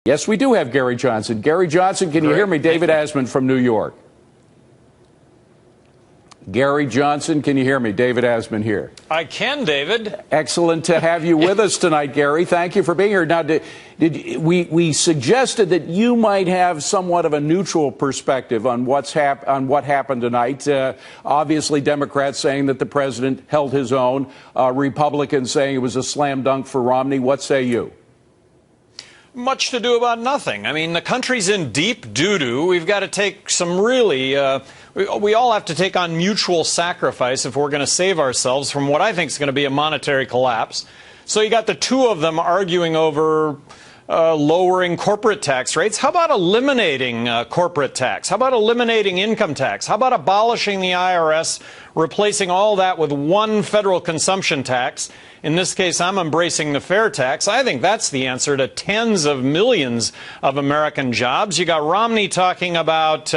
Yes, we do have Gary Johnson. Gary Johnson, can you hear me? David Asman from New York. Gary Johnson, can you hear me? David Asman here. I can, David. Excellent to have you with us tonight, Gary. Thank you for being here. Now, we suggested that you might have somewhat of a neutral perspective on what happened tonight. Obviously, Democrats saying that the president held his own. Republicans saying it was a slam dunk for Romney. What say you? Much to do about nothing. I mean, the country's in deep doo-doo. We've got to take some really, we all have to take on mutual sacrifice if we're going to save ourselves from what I think is going to be a monetary collapse. So you got the two of them arguing over lowering corporate tax rates. How about eliminating corporate tax? How about eliminating income tax? How about abolishing the IRS, replacing all that with one federal consumption tax? In this case, I'm embracing the fair tax. I think that's the answer to tens of millions of American jobs. You got Romney talking about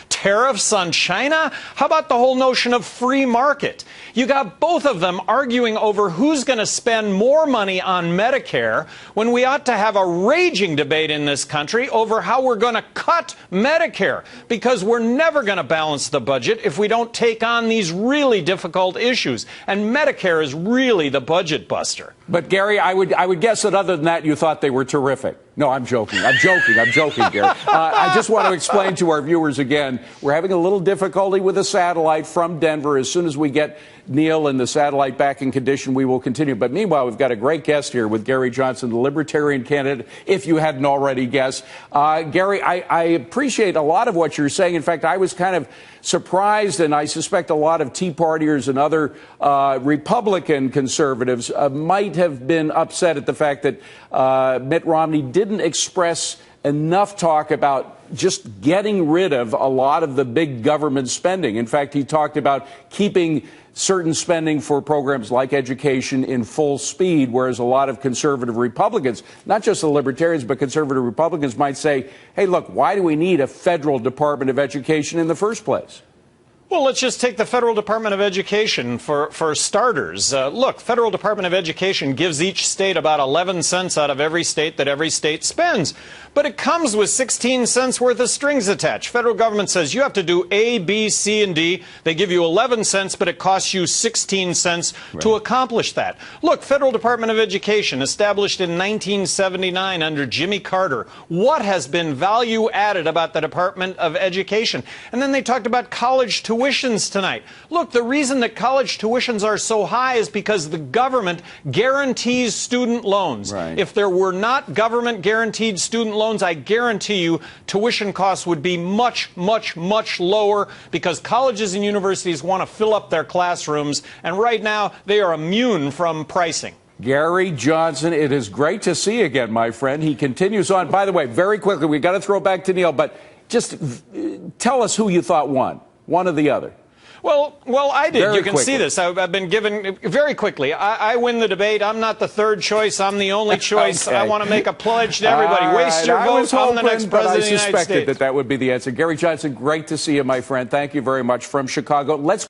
tariffs on China. How about the whole notion of free market? You got both of them arguing over who's going to spend more money on Medicare when we ought to have a raging debate in this country over how we're going to cut Medicare, because we're never going to balance the budget if we don't take on these really difficult issues. And Medicare is really the budget buster. But, Gary, I would guess that other than that, you thought they were terrific. No, I'm joking. I'm joking, Gary. I just want to explain to our viewers again, we're having a little difficulty with the satellite from Denver. As soon as we get Neil and the satellite back in condition, we will continue. But meanwhile, we've got a great guest here with Gary Johnson, the Libertarian candidate, if you hadn't already guessed. Gary, I appreciate a lot of what you're saying. In fact, I was kind of surprised, and I suspect a lot of Tea Partiers and other Republican conservatives might have been upset at the fact that Mitt Romney didn't express enough talk about just getting rid of a lot of the big government spending. In fact, he talked about keeping certain spending for programs like education in full speed, whereas a lot of conservative Republicans, not just the Libertarians, but conservative Republicans might say, hey, look, why do we need a federal Department of Education in the first place? Well, let's just take the Federal Department of Education for starters. Look, Federal Department of Education gives each state about 11 cents out of every state that every state spends. But it comes with 16 cents worth of strings attached. Federal government says you have to do A, B, C, and D. They give you 11 cents, but it costs you 16 cents to accomplish that. Look, Federal Department of Education, established in 1979 under Jimmy Carter. What has been value added about the Department of Education? And then they talked about college tuitions tonight. Look, the reason that college tuitions are so high is because the government guarantees student loans. If there were not government guaranteed student loans, I guarantee you tuition costs would be much, much, much lower, because colleges and universities want to fill up their classrooms, and right now they are immune from pricing. Gary Johnson, it is great to see you again, my friend. He continues on. By the way, very quickly, we've got to throw back to Neil, but just tell us who you thought won, one or the other. Well, I did. Very you can quickly. see this. I've been given, very quickly, I win the debate. I'm not the third choice. I'm the only choice. Okay. I want to make a pledge to everybody. Waste your vote. I'm the next president of the United States. I suspected that would be the answer. Gary Johnson, great to see you, my friend. Thank you very much from Chicago. Let's